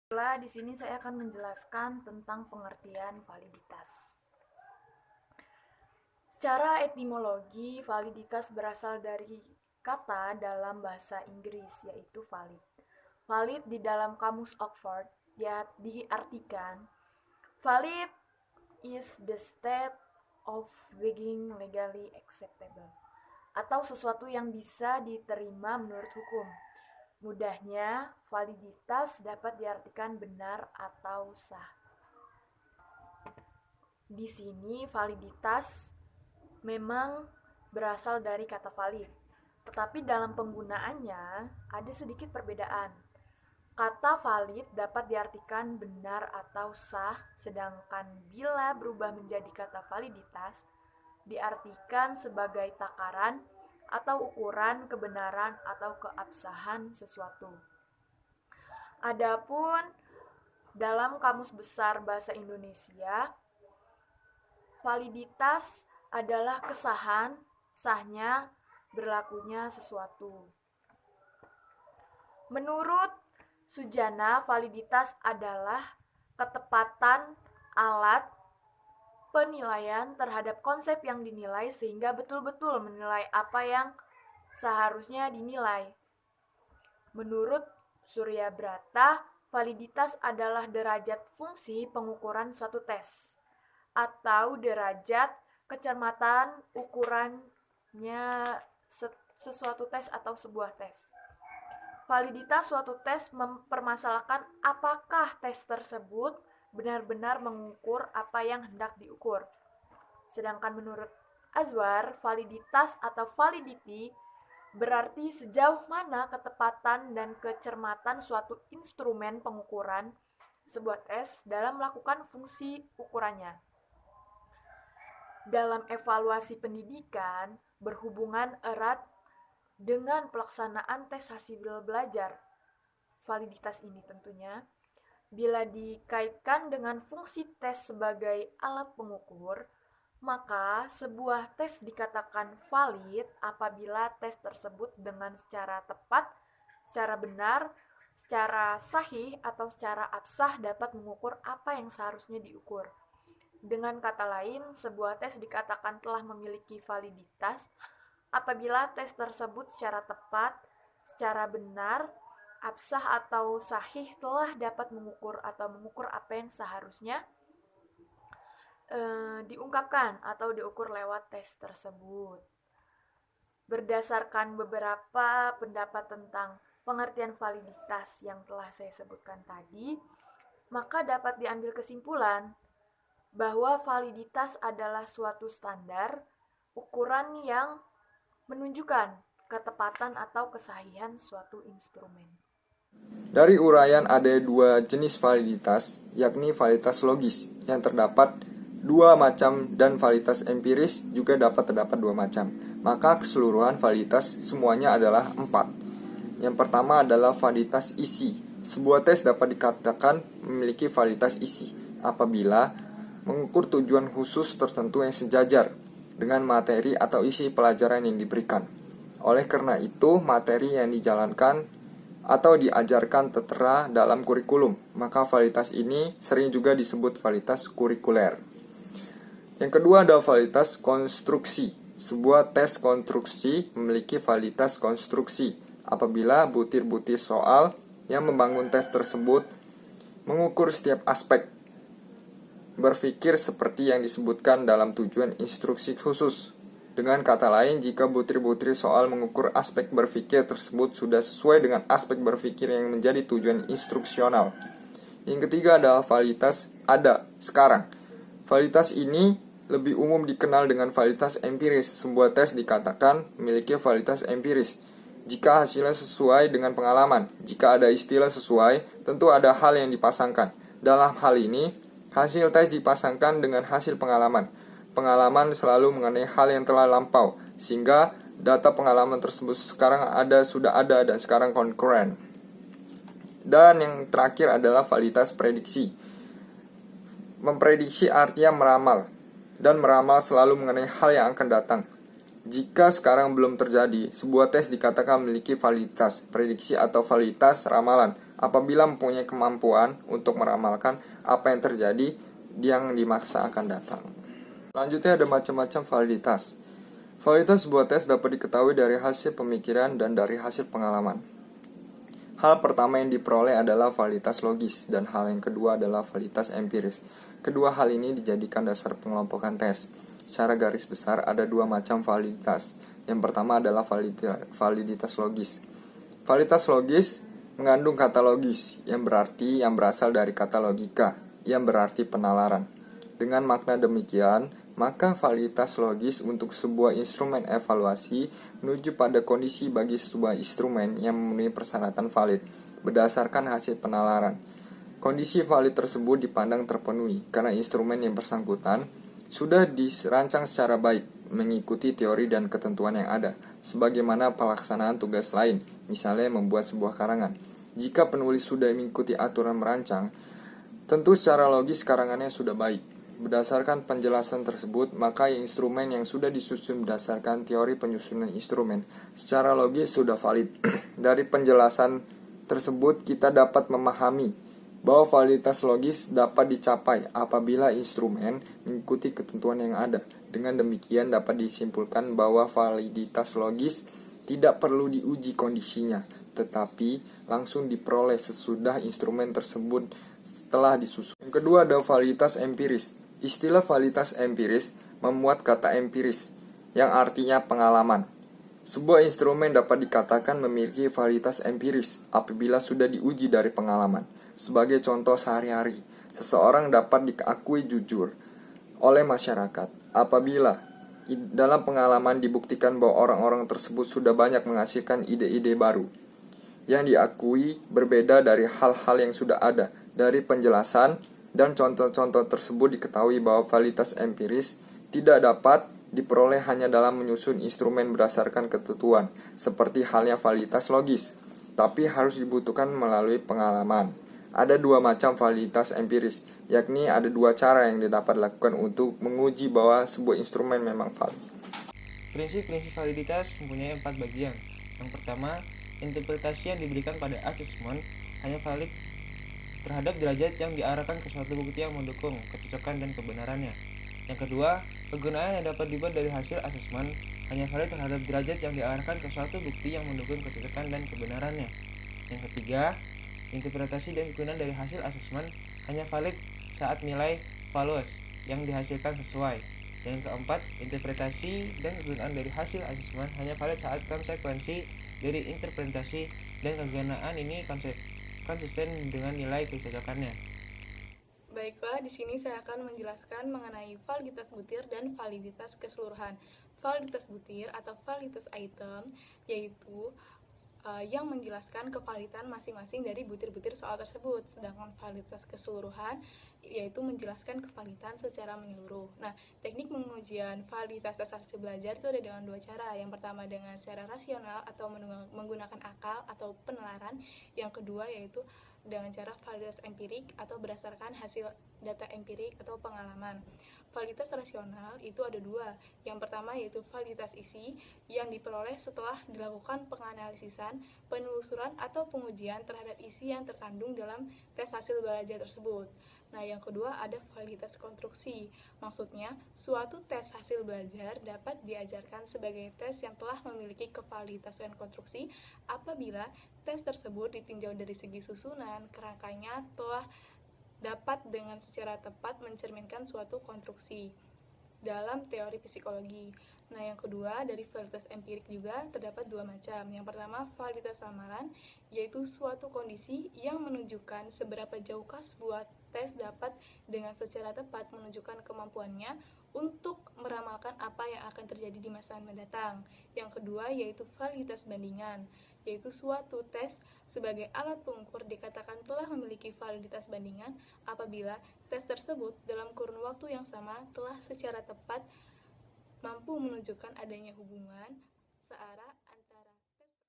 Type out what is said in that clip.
Di sini saya akan menjelaskan tentang pengertian validitas. Secara etimologi, validitas berasal dari kata dalam bahasa Inggris, yaitu valid. Valid di dalam kamus Oxford ya diartikan valid is the state of being legally acceptable, atau sesuatu yang bisa diterima menurut hukum. Mudahnya, validitas dapat diartikan benar atau sah. Di sini validitas memang berasal dari kata valid, tetapi dalam penggunaannya ada sedikit perbedaan. Kata valid dapat diartikan benar atau sah, sedangkan bila berubah menjadi kata validitas diartikan sebagai takaran atau ukuran kebenaran atau keabsahan sesuatu. Adapun dalam Kamus Besar Bahasa Indonesia, validitas adalah kesahan, sahnya, berlakunya sesuatu. Menurut Sujana, validitas adalah ketepatan alat penilaian terhadap konsep yang dinilai sehingga betul-betul menilai apa yang seharusnya dinilai. Menurut Surya Brata, validitas adalah derajat fungsi pengukuran suatu tes atau derajat kecermatan ukurannya sesuatu tes atau sebuah tes. Validitas suatu tes mempermasalahkan apakah tes tersebut benar-benar mengukur apa yang hendak diukur. Sedangkan menurut Azwar, validitas atau validity berarti sejauh mana ketepatan dan kecermatan suatu instrumen pengukuran sebuah tes dalam melakukan fungsi ukurannya. Dalam evaluasi pendidikan berhubungan erat dengan pelaksanaan tes hasil belajar. Validitas ini tentunya, bila dikaitkan dengan fungsi tes sebagai alat pengukur, maka sebuah tes dikatakan valid apabila tes tersebut dengan secara tepat, secara benar, secara sahih, atau secara absah dapat mengukur apa yang seharusnya diukur. Dengan kata lain, sebuah tes dikatakan telah memiliki validitas apabila tes tersebut secara tepat, secara benar, absah atau sahih telah dapat mengukur apa yang seharusnya diungkapkan atau diukur lewat tes tersebut. Berdasarkan beberapa pendapat tentang pengertian validitas yang telah saya sebutkan tadi, maka dapat diambil kesimpulan bahwa validitas adalah suatu standar ukuran yang menunjukkan ketepatan atau kesahihan suatu instrumen. Dari uraian ada dua jenis validitas, yakni validitas logis yang terdapat dua macam dan validitas empiris juga dapat terdapat dua macam. Maka keseluruhan validitas semuanya adalah 4. Yang pertama adalah validitas isi. Sebuah tes dapat dikatakan memiliki validitas isi apabila mengukur tujuan khusus tertentu yang sejajar dengan materi atau isi pelajaran yang diberikan. Oleh karena itu, materi yang dijalankan atau diajarkan tertera dalam kurikulum, maka validitas ini sering juga disebut validitas kurikuler. Yang kedua adalah validitas konstruksi. Sebuah tes konstruksi memiliki validitas konstruksi apabila butir-butir soal yang membangun tes tersebut mengukur setiap aspek berpikir seperti yang disebutkan dalam tujuan instruksi khusus. Dengan kata lain, jika butir-butir soal mengukur aspek berpikir tersebut sudah sesuai dengan aspek berpikir yang menjadi tujuan instruksional. Yang ketiga adalah validitas ada, sekarang. Validitas ini lebih umum dikenal dengan validitas empiris. Sebuah tes dikatakan memiliki validitas empiris jika hasilnya sesuai dengan pengalaman. Jika ada istilah sesuai, tentu ada hal yang dipasangkan. Dalam hal ini, hasil tes dipasangkan dengan hasil pengalaman. Pengalaman selalu mengenai hal yang telah lampau, sehingga data pengalaman tersebut sudah ada dan sekarang konkuren. Dan yang terakhir adalah validitas prediksi. Memprediksi artinya meramal, dan meramal selalu mengenai hal yang akan datang. Jika sekarang belum terjadi, sebuah tes dikatakan memiliki validitas, prediksi atau validitas ramalan apabila mempunyai kemampuan untuk meramalkan apa yang terjadi yang di masa akan datang. Selanjutnya ada macam-macam validitas. Validitas sebuah tes dapat diketahui dari hasil pemikiran dan dari hasil pengalaman. Hal pertama yang diperoleh adalah validitas logis dan hal yang kedua adalah validitas empiris. Kedua hal ini dijadikan dasar pengelompokan tes. Secara garis besar ada dua macam validitas. Yang pertama adalah validitas logis. Validitas logis mengandung kata logis yang berasal dari kata logika yang berarti penalaran. Dengan makna demikian, maka validitas logis untuk sebuah instrumen evaluasi menuju pada kondisi bagi sebuah instrumen yang memenuhi persyaratan valid berdasarkan hasil penalaran. Kondisi valid tersebut dipandang terpenuhi karena instrumen yang bersangkutan sudah dirancang secara baik mengikuti teori dan ketentuan yang ada, sebagaimana pelaksanaan tugas lain, misalnya membuat sebuah karangan. Jika penulis sudah mengikuti aturan merancang, tentu secara logis karangannya sudah baik. Berdasarkan penjelasan tersebut, maka instrumen yang sudah disusun berdasarkan teori penyusunan instrumen secara logis sudah valid. Dari penjelasan tersebut kita dapat memahami bahwa validitas logis dapat dicapai apabila instrumen mengikuti ketentuan yang ada. Dengan demikian dapat disimpulkan bahwa validitas logis tidak perlu diuji kondisinya, tetapi langsung diperoleh sesudah instrumen tersebut setelah disusun. Yang kedua ada validitas empiris. Istilah validitas empiris memuat kata empiris, yang artinya pengalaman. Sebuah instrumen dapat dikatakan memiliki validitas empiris apabila sudah diuji dari pengalaman. Sebagai contoh sehari-hari, seseorang dapat diakui jujur oleh masyarakat apabila dalam pengalaman dibuktikan bahwa orang-orang tersebut sudah banyak menghasilkan ide-ide baru yang diakui berbeda dari hal-hal yang sudah ada. Dari penjelasan dan contoh-contoh tersebut diketahui bahwa validitas empiris tidak dapat diperoleh hanya dalam menyusun instrumen berdasarkan ketentuan, seperti halnya validitas logis, tapi harus dibutuhkan melalui pengalaman. Ada dua macam validitas empiris, yakni ada dua cara yang dapat dilakukan untuk menguji bahwa sebuah instrumen memang valid. Prinsip-prinsip validitas mempunyai 4 bagian. Yang pertama, interpretasi yang diberikan pada asesmen hanya valid terhadap derajat yang diarahkan ke suatu bukti yang mendukung kecocokan dan kebenarannya. Yang kedua, kegunaan yang dapat dibuat dari hasil asesmen hanya valid terhadap derajat yang diarahkan ke suatu bukti yang mendukung kecocokan dan kebenarannya. Yang ketiga, interpretasi dan kegunaan dari hasil asesmen hanya valid saat nilai values yang dihasilkan sesuai. Yang keempat, interpretasi dan kegunaan dari hasil asesmen hanya valid saat konsekuensi dari interpretasi dan kegunaan ini konsisten dengan nilai kecocokannya. Baiklah, di sini saya akan menjelaskan mengenai validitas butir dan validitas keseluruhan. Validitas butir atau validitas item yaitu yang menjelaskan kevalidan masing-masing dari butir-butir soal tersebut. Sedangkan validitas keseluruhan yaitu menjelaskan kevalidan secara menyeluruh. Nah, teknik pengujian validitas tes hasil belajar itu ada dengan dua cara. Yang pertama dengan secara rasional atau menggunakan akal atau penalaran. Yang kedua yaitu dengan cara validitas empirik atau berdasarkan hasil data empirik atau pengalaman. Validitas rasional itu ada dua. Yang pertama yaitu validitas isi yang diperoleh setelah dilakukan penganalisisan, penelusuran atau pengujian terhadap isi yang terkandung dalam tes hasil belajar tersebut. Nah, yang kedua ada validitas konstruksi. Maksudnya, suatu tes hasil belajar dapat diajarkan sebagai tes yang telah memiliki kevaliditasan konstruksi apabila tes tersebut ditinjau dari segi susunan, kerangkanya telah dapat dengan secara tepat mencerminkan suatu konstruksi dalam teori psikologi. Nah, yang kedua dari validitas empirik juga terdapat dua macam. Yang pertama validitas ramalan, yaitu suatu kondisi yang menunjukkan seberapa jauhkah sebuah tes dapat dengan secara tepat menunjukkan kemampuannya untuk meramalkan apa yang akan terjadi di masa mendatang. Yang kedua yaitu validitas bandingan, yaitu suatu tes sebagai alat pengukur dikatakan telah memiliki validitas bandingan apabila tes tersebut dalam kurun waktu yang sama telah secara tepat mampu menunjukkan adanya hubungan searah